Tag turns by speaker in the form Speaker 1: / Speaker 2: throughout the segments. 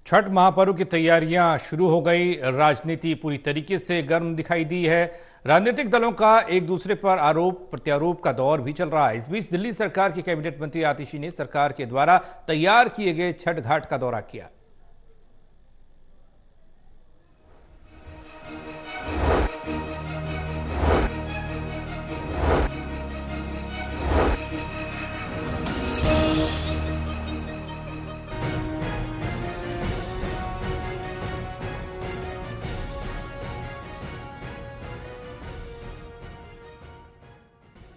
Speaker 1: छठ महापर्व की तैयारियां शुरू हो गई। राजनीति पूरी तरीके से गर्म दिखाई दी है। राजनीतिक दलों का एक दूसरे पर आरोप प्रत्यारोप का दौर भी चल रहा है। इस बीच दिल्ली सरकार के कैबिनेट मंत्री आतिशी ने सरकार के द्वारा तैयार किए गए छठ घाट का दौरा किया।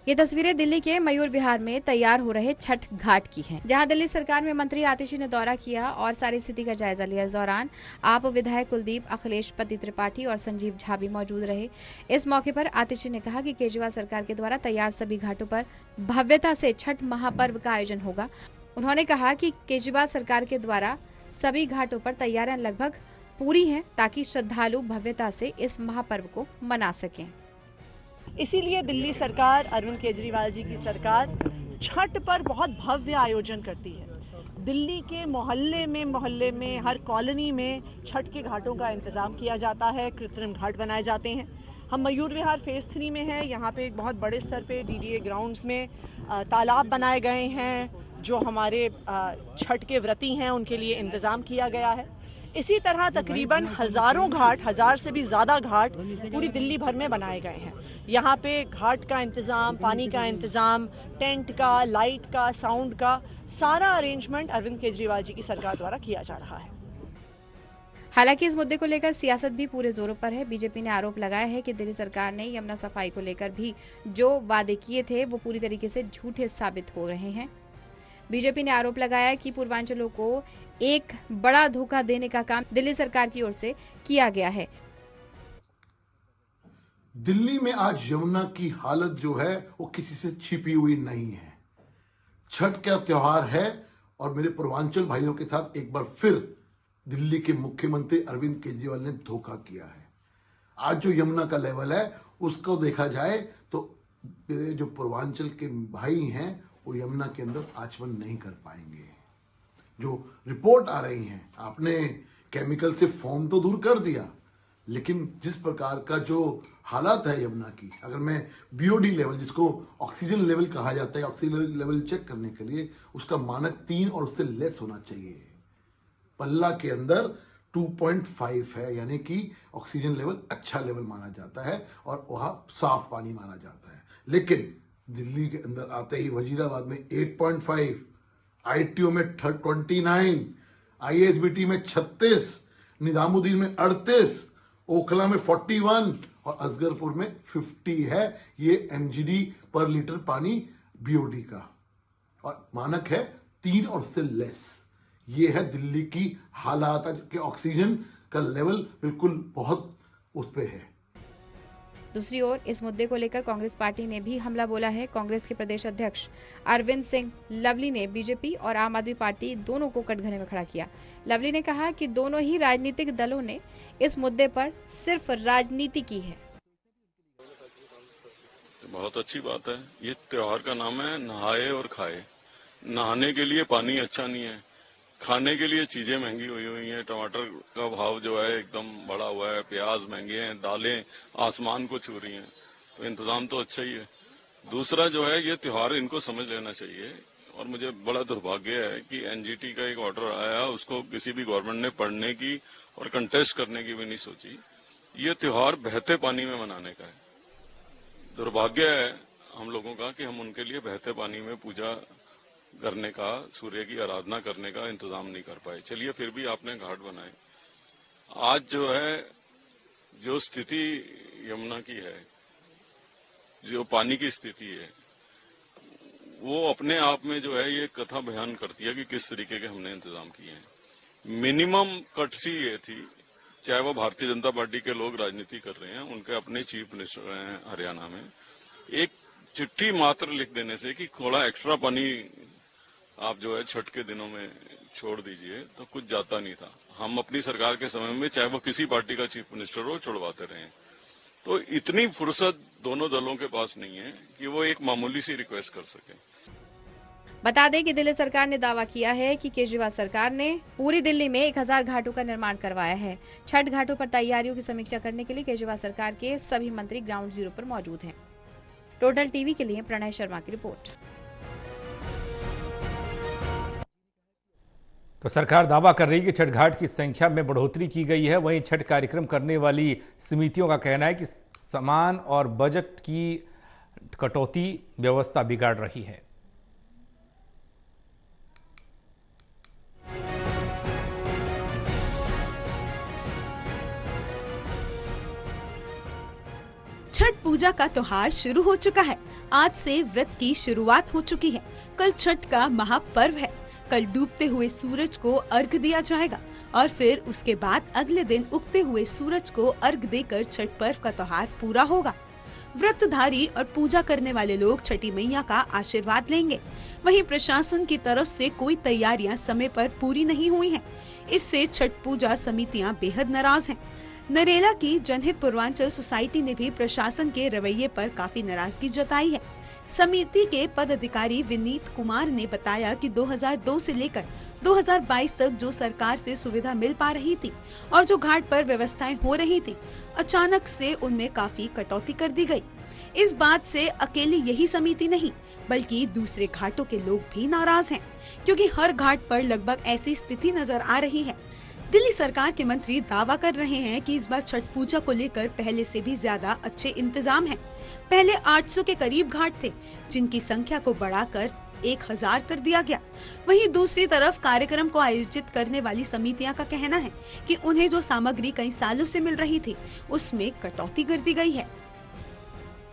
Speaker 2: ये तस्वीरें दिल्ली के मयूर विहार में तैयार हो रहे छठ घाट की हैं, जहां दिल्ली सरकार में मंत्री आतिशी ने दौरा किया और सारी स्थिति का जायजा लिया। इस दौरान आप विधायक कुलदीप, अखिलेश पति त्रिपाठी और संजीव झा भी मौजूद रहे। इस मौके पर आतिशी ने कहा कि केजरीवाल सरकार के द्वारा तैयार सभी घाटों पर भव्यता से छठ महापर्व का आयोजन होगा। उन्होंने कहा कि केजरीवाल सरकार के द्वारा सभी घाटों पर तैयारियां लगभग पूरी हैं, ताकि श्रद्धालु भव्यता से इस महापर्व को मना सकें।
Speaker 3: इसीलिए दिल्ली सरकार, अरविंद केजरीवाल जी की सरकार छठ पर बहुत भव्य आयोजन करती है। दिल्ली के मोहल्ले में हर कॉलोनी में छठ के घाटों का इंतजाम किया जाता है, कृत्रिम घाट बनाए जाते हैं। हम मयूर विहार फेज 3 में हैं। यहाँ पे एक बहुत बड़े स्तर पे डीडीए ग्राउंड्स में तालाब बनाए गए हैं, जो हमारे छठ के व्रती हैं उनके लिए इंतज़ाम किया गया है। इसी तरह तकरीबन हज़ारों घाट, 1000 से भी ज़्यादा घाट पूरी दिल्ली भर में बनाए गए हैं। यहाँ पे घाट का इंतज़ाम, पानी का इंतज़ाम, टेंट का, लाइट का, साउंड का सारा अरेंजमेंट अरविंद केजरीवाल जी की सरकार द्वारा किया जा रहा है।
Speaker 2: हालांकि इस मुद्दे को लेकर सियासत भी पूरे जोरों पर है। बीजेपी ने आरोप लगाया है कि दिल्ली सरकार ने यमुना सफाई को लेकर भी जो वादे किए थे वो पूरी तरीके से झूठे साबित हो रहे हैं। बीजेपी ने आरोप लगाया कि पूर्वांचलों को एक बड़ा धोखा देने का काम दिल्ली सरकार की ओर से किया गया है।
Speaker 4: दिल्ली में आज यमुना की हालत जो है वो किसी से छिपी हुई नहीं है। छठ का त्योहार है और मेरे पूर्वांचल भाइयों के साथ एक बार फिर दिल्ली के मुख्यमंत्री अरविंद केजरीवाल ने धोखा किया है। आज जो यमुना का लेवल है उसको देखा जाए तो मेरे जो पूर्वांचल के भाई हैं वो यमुना के अंदर आचमन नहीं कर पाएंगे। जो रिपोर्ट आ रही हैं, आपने केमिकल से फॉर्म तो दूर कर दिया, लेकिन जिस प्रकार का जो हालात है यमुना की, अगर मैं बीओडी लेवल, जिसको ऑक्सीजन लेवल कहा जाता है, ऑक्सीजन लेवल चेक करने के लिए उसका मानक 3 और उससे लेस होना चाहिए। पल्ला के अंदर 2.5 है, यानी कि ऑक्सीजन लेवल अच्छा लेवल माना जाता है और वहाँ साफ पानी माना जाता है। लेकिन दिल्ली के अंदर आते ही वजीराबाद में 8.5, आईटीओ में 29, आईएसबीटी में 36, निजामुद्दीन में 38, ओखला में 41 और असगरपुर में 50 है। ये एमजीडी पर लीटर पानी बीओडी का, और मानक है 3 और उससे लेस। ये है दिल्ली की हालात कि ऑक्सीजन का लेवल बिल्कुल बहुत उस पे है।
Speaker 2: दूसरी ओर इस मुद्दे को लेकर कांग्रेस पार्टी ने भी हमला बोला है। कांग्रेस के प्रदेश अध्यक्ष अरविंद सिंह लवली ने बीजेपी और आम आदमी पार्टी दोनों को कटघरे में खड़ा किया। लवली ने कहा कि दोनों ही राजनीतिक दलों ने इस मुद्दे पर सिर्फ राजनीति की है।
Speaker 5: बहुत अच्छी बात है। ये त्योहार का नाम है नहाए और खाए। नहाने के लिए पानी अच्छा नहीं है, खाने के लिए चीजें महंगी हुई हैं। टमाटर का भाव जो है एकदम बढ़ा हुआ है, प्याज महंगे हैं, दालें आसमान को छू रही हैं, तो इंतजाम तो अच्छा ही है। दूसरा जो है, ये त्योहार इनको समझ लेना चाहिए। और मुझे बड़ा दुर्भाग्य है कि एनजीटी का एक ऑर्डर आया, उसको किसी भी गवर्नमेंट ने पढ़ने की और कंटेस्ट करने की भी नहीं सोची। ये त्योहार बहते पानी में मनाने का है। दुर्भाग्य है हम लोगों का कि हम उनके लिए बहते पानी में पूजा करने का, सूर्य की आराधना करने का इंतजाम नहीं कर पाए। चलिए, फिर भी आपने घाट बनाए। आज जो है, जो स्थिति यमुना की है, जो पानी की स्थिति है, वो अपने आप में जो है ये कथा बयान करती है कि किस तरीके के हमने इंतजाम किए हैं। मिनिमम कटसी ये थी, चाहे वो भारतीय जनता पार्टी के लोग राजनीति कर रहे हैं, उनके अपने चीफ मिनिस्टर हैं हरियाणा में, एक चिट्ठी मात्र लिख देने से कि थोड़ा एक्स्ट्रा पानी आप जो है छठ के दिनों में छोड़ दीजिए, तो कुछ जाता नहीं था। हम अपनी सरकार के समय में, चाहे वो किसी पार्टी का चीफ मिनिस्टर हो, छोड़वाते रहे। तो इतनी फुर्सत दोनों दलों के पास नहीं है कि वो एक मामूली सी रिक्वेस्ट कर सके।
Speaker 2: बता दें कि दिल्ली सरकार ने दावा किया है कि केजरीवाल सरकार ने पूरी दिल्ली में 1000 घाटों का निर्माण करवाया है। छठ घाटों पर तैयारियों की समीक्षा करने के लिए केजरीवाल सरकार के सभी मंत्री ग्राउंड जीरो पर मौजूद हैं। टोटल टीवी के लिए प्रणय शर्मा की रिपोर्ट।
Speaker 1: तो सरकार दावा कर रही है कि छठ घाट की संख्या में बढ़ोतरी की गई है। वहीं छठ कार्यक्रम करने वाली समितियों का कहना है कि सामान और बजट की कटौती व्यवस्था बिगाड़ रही है।
Speaker 6: छठ पूजा का त्योहार शुरू हो चुका है। आज से व्रत की शुरुआत हो चुकी है। कल छठ का महापर्व है। कल डूबते हुए सूरज को अर्घ दिया जाएगा और फिर उसके बाद अगले दिन उगते हुए सूरज को अर्घ देकर छठ पर्व का त्योहार पूरा होगा। व्रतधारी और पूजा करने वाले लोग छठी मैया का आशीर्वाद लेंगे। वहीं प्रशासन की तरफ से कोई तैयारियां समय पर पूरी नहीं हुई हैं। इससे छठ पूजा समितियां बेहद नाराज हैं। नरेला की जनहित पूर्वांचल सोसाइटी ने भी प्रशासन के रवैये पर काफी नाराजगी जताई है। समिति के पदाधिकारी विनीत कुमार ने बताया कि 2002 से लेकर 2022 तक जो सरकार से सुविधा मिल पा रही थी और जो घाट पर व्यवस्थाएं हो रही थी, अचानक से उनमें काफी कटौती कर दी गई। इस बात से अकेली यही समिति नहीं बल्कि दूसरे घाटों के लोग भी नाराज हैं, क्योंकि हर घाट पर लगभग ऐसी स्थिति नजर आ रही है। दिल्ली सरकार के मंत्री दावा कर रहे हैं कि इस बार छठ पूजा को लेकर पहले से भी ज्यादा अच्छे इंतजाम हैं। पहले 800 के करीब घाट थे, जिनकी संख्या को बढ़ाकर 1000 कर दिया गया। वहीं दूसरी तरफ कार्यक्रम को आयोजित करने वाली समितियां का कहना है कि उन्हें जो सामग्री कई सालों से मिल रही थी, उसमें कटौती कर दी गई है।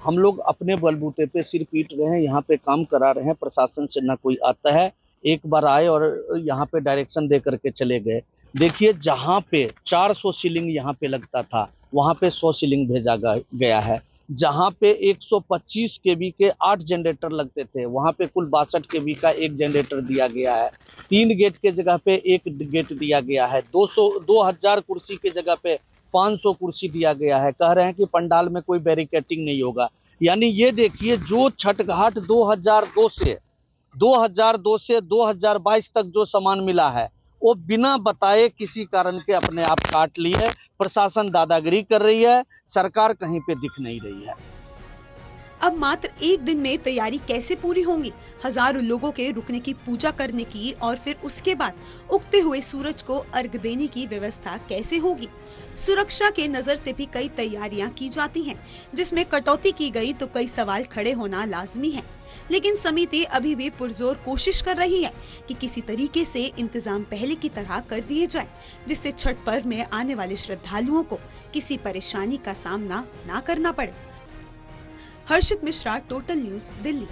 Speaker 7: हम लोग अपने बलबूते पे सिर पीट रहे हैं, यहाँ पे काम करा रहे हैं। प्रशासन से न कोई आता है। एक बार आए और यहाँ पे डायरेक्शन दे करके चले गए। देखिए, जहाँ पे 400 सीलिंग यहाँ पे लगता था, वहाँ पे 100 सीलिंग भेजा गया है। जहाँ पे 125 केवी के 8 जनरेटर लगते थे, वहाँ पे कुल 62 केवी का 1 जनरेटर दिया गया है। 3 गेट के जगह पे 1 गेट दिया गया है। 2000 कुर्सी के जगह पे 500 कुर्सी दिया गया है। कह रहे हैं कि पंडाल में कोई बैरिकेटिंग नहीं होगा। यानी ये देखिए, जो छठ घाट 2002 से 2022 तक जो सामान मिला है, वो बिना बताए किसी कारण के अपने आप काट ली है। प्रशासन दादागिरी कर रही है, सरकार कहीं पे दिख नहीं रही है।
Speaker 6: अब मात्र एक दिन में तैयारी कैसे पूरी होंगी? हजारों लोगों के रुकने की, पूजा करने की और फिर उसके बाद उगते हुए सूरज को अर्घ देने की व्यवस्था कैसे होगी? सुरक्षा के नजर से भी कई तैयारियां की जाती हैं, जिसमें कटौती की गई तो कई सवाल खड़े होना लाजमी है। लेकिन समिति अभी भी पुरजोर कोशिश कर रही है कि किसी तरीके से इंतजाम पहले की तरह कर दिए जाए, जिससे छठ पर्व में आने वाले श्रद्धालुओं को किसी परेशानी का सामना ना करना पड़े। हर्षित मिश्रा, टोटल न्यूज़, दिल्ली।